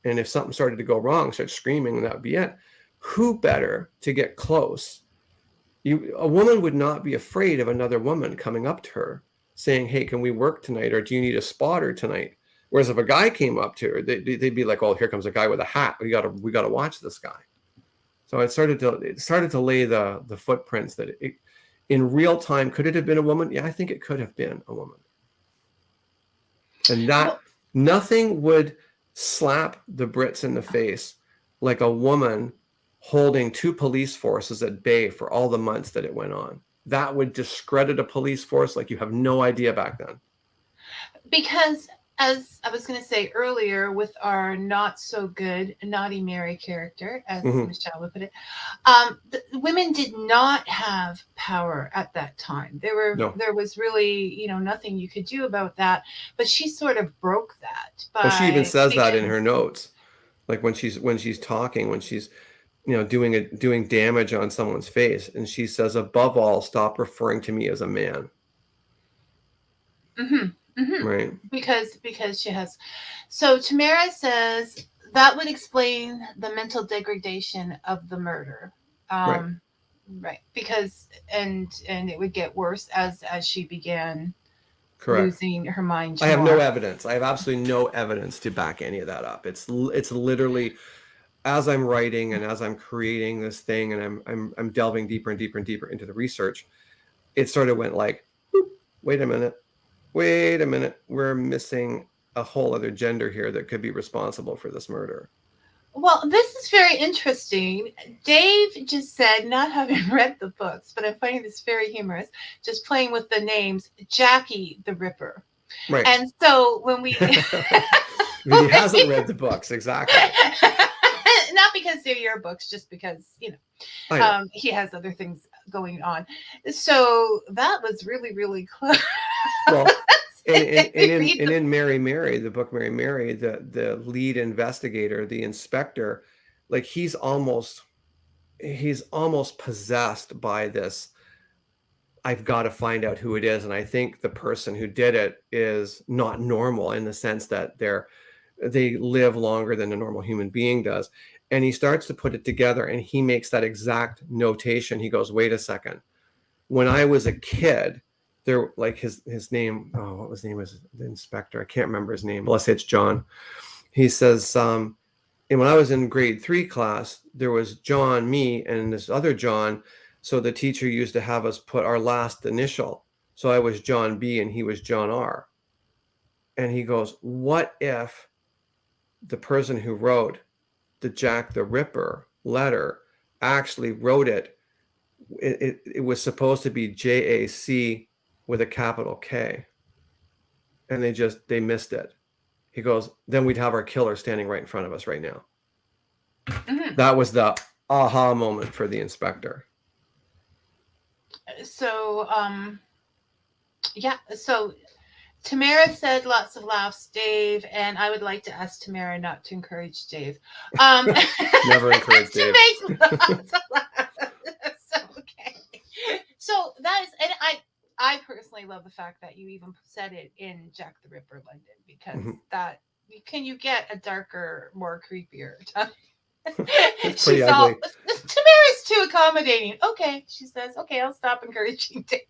And if something started to go wrong, start screaming, and that would be it. Who better to get close? A woman would not be afraid of another woman coming up to her saying, hey, can we work tonight? Or do you need a spotter tonight? Whereas if a guy came up to her, they'd be like, oh, here comes a guy with a hat. We got to watch this guy. So it started to lay the footprints that in real time, could it have been a woman? Yeah, I think it could have been a woman. And that nothing would slap the Brits in the face like a woman holding 2 police forces at bay for all the months that it went on. That would discredit a police force like you have no idea back then. Because as I was going to say earlier, with our not so good Naughty Mary character, as Michelle would put it, the women did not have power at that time. There was really, nothing you could do about that. But she sort of broke that. Well, she even says that in her notes, like when she's talking, when she's doing damage on someone's face, and she says, above all, stop referring to me as a man. Right. Because she has. So Tamara says that would explain the mental degradation of the murder. Right. Because and it would get worse as she began losing her mind. I have no evidence. I have absolutely no evidence to back any of that up. It's literally, as I'm writing and as I'm creating this thing and I'm delving deeper and deeper and deeper into the research, it sort of went like, wait a minute, we're missing a whole other gender here that could be responsible for this murder. Well, this is very interesting. Dave just said, not having read the books, but I'm finding this very humorous, just playing with the names, Jackie the Ripper. Right. And so when we... He hasn't read the books, exactly. Not because they're your books, just because, he has other things going on. So that was really, really close. Well, and in Mary Mary, the book Mary Mary, the lead investigator, the inspector, like he's almost possessed by this. I've got to find out who it is, and I think the person who did it is not normal in the sense that they live longer than a normal human being does. And he starts to put it together, and he makes that exact notation. He goes, wait a second. When I was a kid, there, like his name, what was his name? Was the inspector? I can't remember his name. Let's say it's John. He says, and when I was in grade 3 class, there was John, me, and this other John. So the teacher used to have us put our last initial. So I was John B and he was John R. And he goes, what if the person who wrote the Jack the Ripper letter actually wrote it? It was supposed to be JAC with a capital K. And they missed it. He goes, then we'd have our killer standing right in front of us right now. That was the aha moment for the inspector. So, so Tamara said lots of laughs, Dave, and I would like to ask Tamara not to encourage Dave. Never encourage Dave. To make lots of laughs. So, okay. So that is, and I personally love the fact that you even said it in Jack the Ripper London, because that you get a darker, more creepier time. It's pretty ugly. Tamara's too accommodating. Okay, she says. Okay, I'll stop encouraging Dave.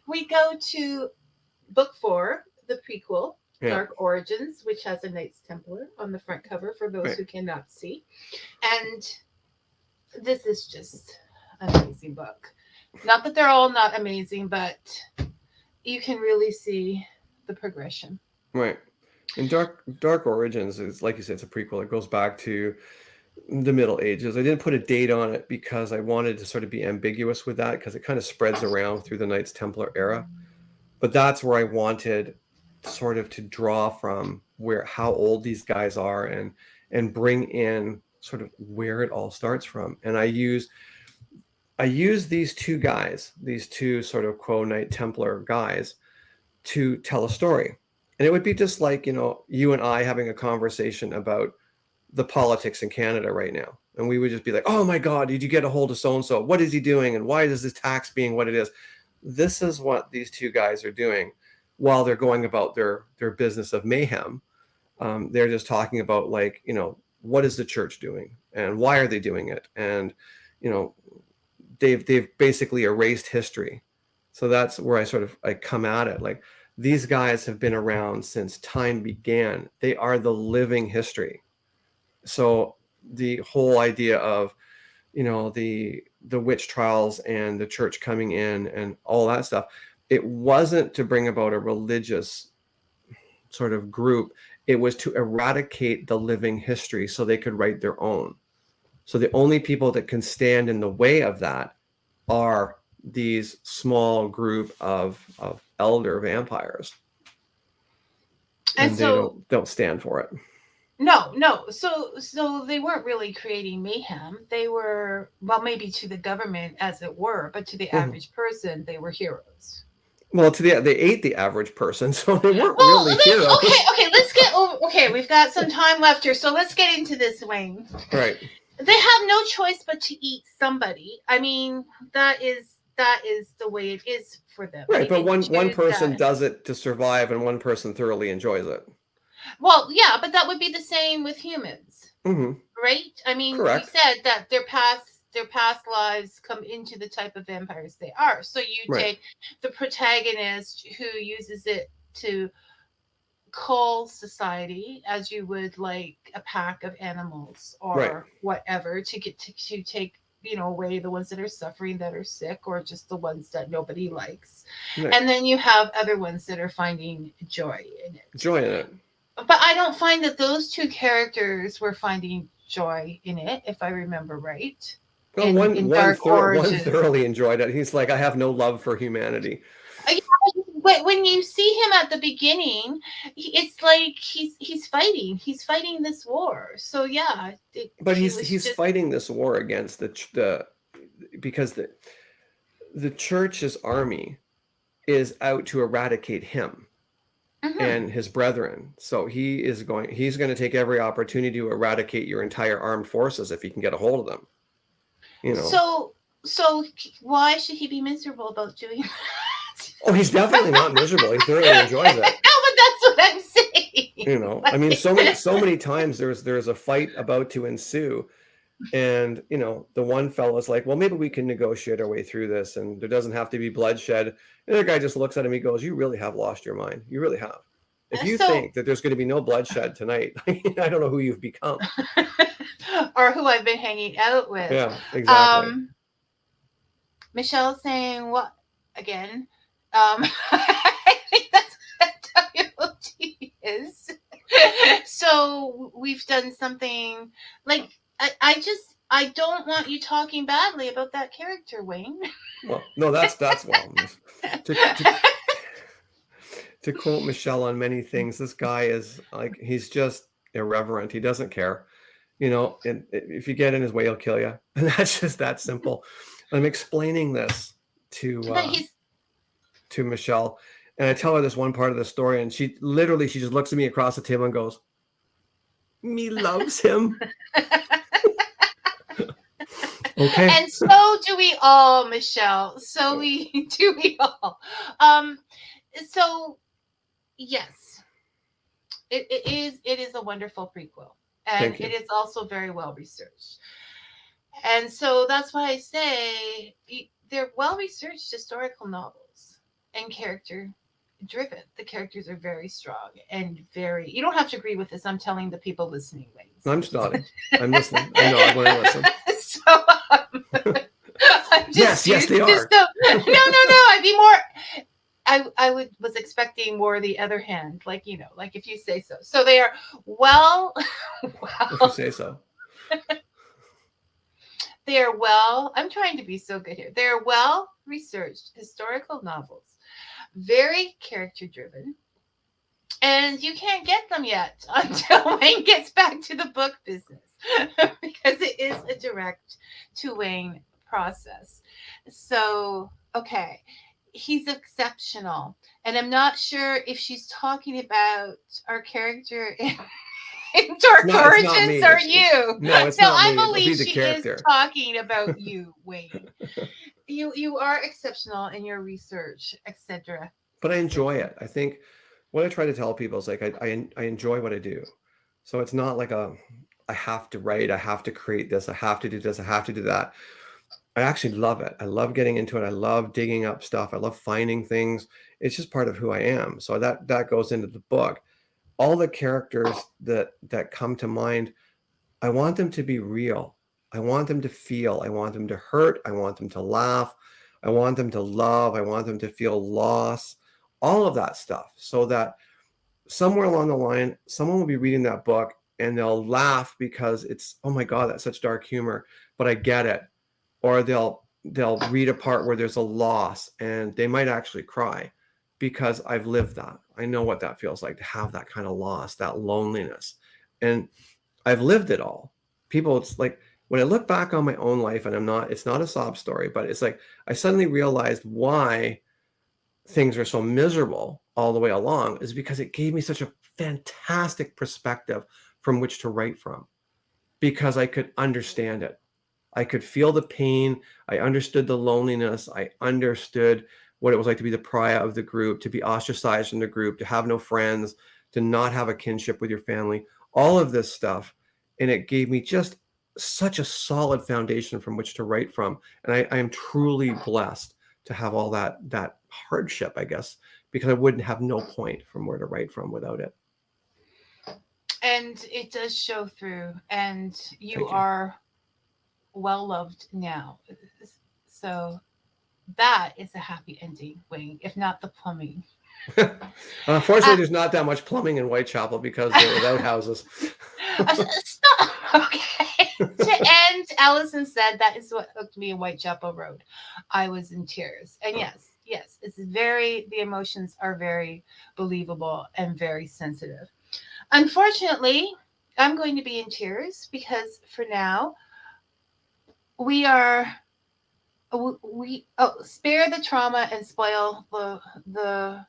we go to book 4, the prequel, Yeah. Dark Origins, which has a Knights Templar on the front cover for those Right. who cannot see. And this is just an amazing book. Not that they're all not amazing, but you can really see the progression. Right. And Dark Origins is, like you said, it's a prequel. It goes back to the Middle Ages. I didn't put a date on it because I wanted to sort of be ambiguous with that, because it kind of spreads around through the Knights Templar era. But that's where I wanted sort of to draw from, where how old these guys are, and bring in sort of where it all starts from. And I use these two guys, these two sort of quote Knight Templar guys, to tell a story. And it would be just like, you and I having a conversation about the politics in Canada right now. And we would just be like, oh my God, did you get a hold of so-and-so? What is he doing? And why is this tax being what it is? This is what these two guys are doing while they're going about their business of mayhem. They're just talking about, like, what is the church doing and why are they doing it? And, they've basically erased history. So that's where I come at it. Like, these guys have been around since time began. They are the living history. So the whole idea of, the witch trials and the church coming in and all that stuff, it wasn't to bring about a religious sort of group. It was to eradicate the living history so they could write their own. So the only people that can stand in the way of that are these small group of elder vampires, and so they don't stand for it. no. So they weren't really creating mayhem. They were, well, maybe to the government, as it were, but to the average person, they were heroes. Well, they ate the average person, so they weren't really heroes. Okay, let's get over. Okay, we've got some time left here, so let's get into this, Wayne. Right. They have no choice but to eat somebody. I mean, that is the way it is for them. Right, but one person does it to survive, and one person thoroughly enjoys it. Well, yeah, but that would be the same with humans, right? I mean, correct. You said that their past lives come into the type of vampires they are. So you take the protagonist who uses it to cull society, as you would like a pack of animals or whatever, to get to take away the ones that are suffering, that are sick, or just the ones that nobody likes. And then you have other ones that are finding joy in it. But I don't find that those two characters were finding joy in it, if I remember right. Well, one thoroughly enjoyed it. He's like, I have no love for humanity. But when you see him at the beginning, it's like he's fighting this war. So yeah, but he's fighting this war against because the church's army is out to eradicate him and his brethren. So he's going to take every opportunity to eradicate your entire armed forces if he can get a hold of them. So why should he be miserable about doing that? Oh, he's definitely not miserable. He thoroughly enjoys it. No, but that's what I'm saying. I mean, so many times there's a fight about to ensue, and the one fella's like, well, maybe we can negotiate our way through this, and there doesn't have to be bloodshed. And the other guy just looks at him. He goes, "You really have lost your mind. You really have. If you think that there's going to be no bloodshed tonight, I don't know who you've become, or who I've been hanging out with." Yeah, exactly. Michelle's saying what again? I think that's what WOT is. So we've done something like I don't want you talking badly about that character, Wayne. Well, no, that's well. To quote Michelle on many things, this guy is like, he's just irreverent. He doesn't care. And if you get in his way, he'll kill you. And that's just that simple. I'm explaining this to Michelle, and I tell her this one part of the story, and she just looks at me across the table and goes, "Me loves him." Okay. And so do we all, Michelle. So we all. So yes, it is a wonderful prequel, and it is also very well researched. And so that's why I say they're well researched historical novels and character driven. The characters are very strong and very. You don't have to agree with this. I'm telling the people listening, Wayne. So I'm just nodding. I'm listening. I nod when I listen. so I'm just Yes, they are. no. I'd be more. I was expecting more the other hand, like like if you say so. So they are well. If you say so. They are well. I'm trying to be so good here. They are well researched historical novels, very character driven, and you can't get them yet until Wayne gets back to the book business because it is a direct to Wayne process. So, okay, he's exceptional. And I'm not sure if she's talking about our character in Dark Origins or you. No, it's not I me. believe It'll be the she character. is talking about you, Wayne. You are exceptional in your research, etc. But I enjoy it. I think what I try to tell people is like I enjoy what I do. So it's not like I have to write, I have to create this, I have to do this, I have to do that. I actually love it. I love getting into it. I love digging up stuff. I love finding things. It's just part of who I am. So that goes into the book. All the characters that come to mind, I want them to be real. I want them to feel. I want them to hurt. I want them to laugh. I want them to love. I want them to feel loss. All of that stuff. So that somewhere along the line, someone will be reading that book and they'll laugh because it's, oh my God, that's such dark humor, but I get it. Or they'll read a part where there's a loss and they might actually cry because I've lived that. I know what that feels like to have that kind of loss, that loneliness. And I've lived it all. People, it's like when I look back on my own life, and it's not a sob story, but it's like I suddenly realized why things are so miserable all the way along is because it gave me such a fantastic perspective from which to write from, because I could understand it. I could feel the pain. I understood the loneliness. I understood what it was like to be the pariah of the group, to be ostracized from the group, to have no friends, to not have a kinship with your family, all of this stuff. And it gave me just such a solid foundation from which to write from. And I am truly blessed to have all that hardship, I guess, because I wouldn't have no point from where to write from without it. And it does show through, and you are well loved now. So that is a happy ending, Wayne, if not the plumbing. Unfortunately, there's not that much plumbing in Whitechapel because they're without houses. Stop. Okay. To end, Allison said that is what hooked me in Whitechapel Road. I was in tears. And yes, the emotions are very believable and very sensitive. Unfortunately, I'm going to be in tears because for now, we spare the trauma and spoil the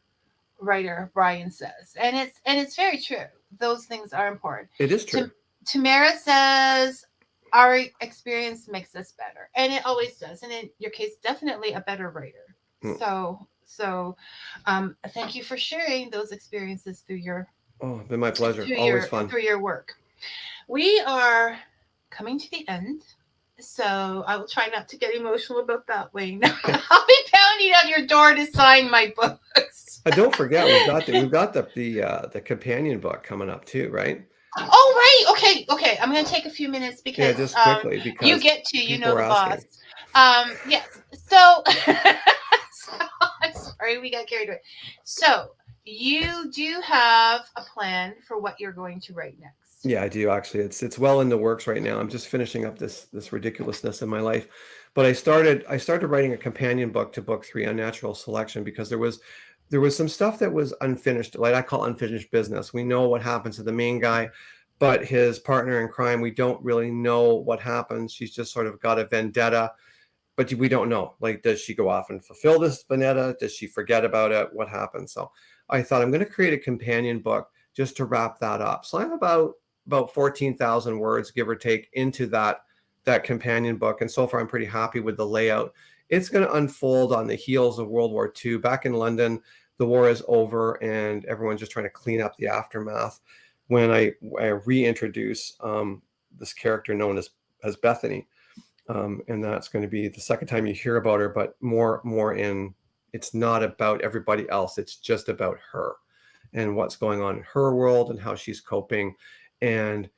writer, Brian says. And it's very true. Those things are important. It is true. Tamara says our experience makes us better. And it always does. And in your case, definitely a better writer. So thank you for sharing those experiences through your been my pleasure. Always fun. Through your work. We are coming to the end. So I will try not to get emotional about that, Wayne. I'll be pounding on your door to sign my books. Don't forget, we've got the companion book coming up too, right? Oh, right. Okay. I'm going to take a few minutes because just quickly because you get to, the boss. Yes. So, I'm sorry, we got carried away. So you do have a plan for what you're going to write next. Yeah, I do actually. It's well in the works right now. I'm just finishing up this ridiculousness in my life. But I started writing a companion book to book 3, Unnatural Selection, because there was some stuff that was unfinished, like I call unfinished business. We know what happens to the main guy, but his partner in crime, we don't really know what happens. She's just sort of got a vendetta, but we don't know. Like, does she go off and fulfill this vendetta? Does she forget about it? What happens? So I thought I'm going to create a companion book just to wrap that up. So I'm about 14,000 words, give or take, into that companion book. And so far, I'm pretty happy with the layout. It's going to unfold on the heels of World War II. Back in London, the war is over and everyone's just trying to clean up the aftermath. When I reintroduce this character known as Bethany, and that's going to be the second time you hear about her, but more in It's not about everybody else. It's just about her and what's going on in her world and how she's coping and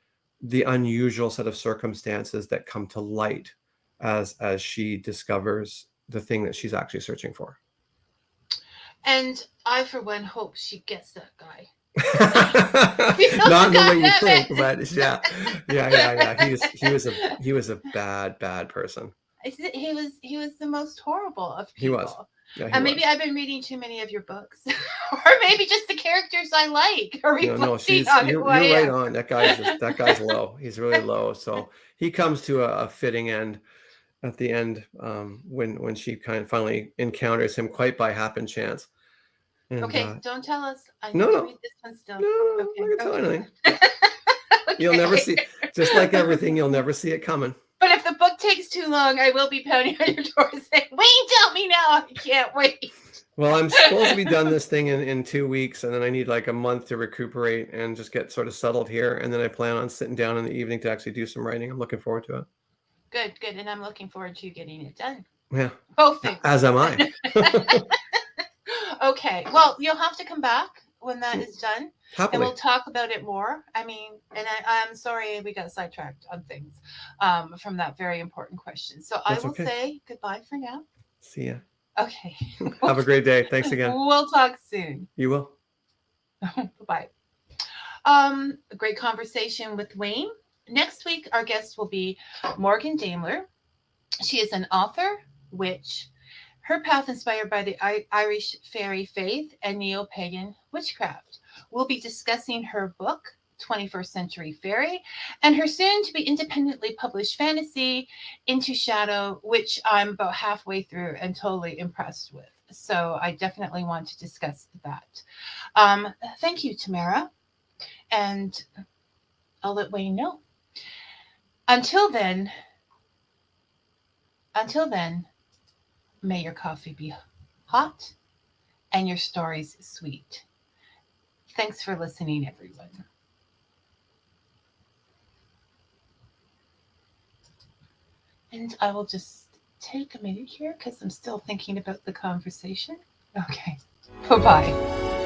the unusual set of circumstances that come to light as she discovers the thing that she's actually searching for. And I, for one, hope she gets that guy. Not in the way you think, but yeah. He was a bad person. He was the most horrible of people. He was. Yeah, and maybe I've been reading too many of your books, or maybe just the characters I like are reflecting you're right on. That guy's low. He's really low. So he comes to a fitting end at the end when she kind of finally encounters him quite by happen chance. And, okay, don't tell us. I need to read this one still. No, I'm not gonna tell anything. Okay. You'll never see, just like everything, you'll never see it coming. But if the book takes too long, I will be pounding on your door saying, Wayne, tell me now. I can't wait. Well, I'm supposed to be done this thing in 2 weeks, and then I need like a month to recuperate and just get sort of settled here. And then I plan on sitting down in the evening to actually do some writing. I'm looking forward to it. Good. And I'm looking forward to getting it done. Yeah. Both things. As am I. Okay. Well, you'll have to come back when that is done. Happily. And we'll talk about it more. I mean, and I'm sorry we got sidetracked on things from that very important question. So That's I will say goodbye for now. See ya. Okay. Have a great day. Thanks again. We'll talk soon. You will. Bye-bye. A great conversation with Wayne. Next week, our guest will be Morgan Daimler. She is an author, witch. Her path inspired by the Irish fairy faith and neo-pagan witchcraft. We'll be discussing her book, 21st Century Fairy, and her soon-to-be independently published fantasy, Into Shadow, which I'm about halfway through and totally impressed with. So I definitely want to discuss that. Thank you, Tamara. And I'll let Wayne know. Until then, may your coffee be hot and your stories sweet. Thanks for listening, everyone. And I will just take a minute here because I'm still thinking about the conversation. Okay. Bye-bye.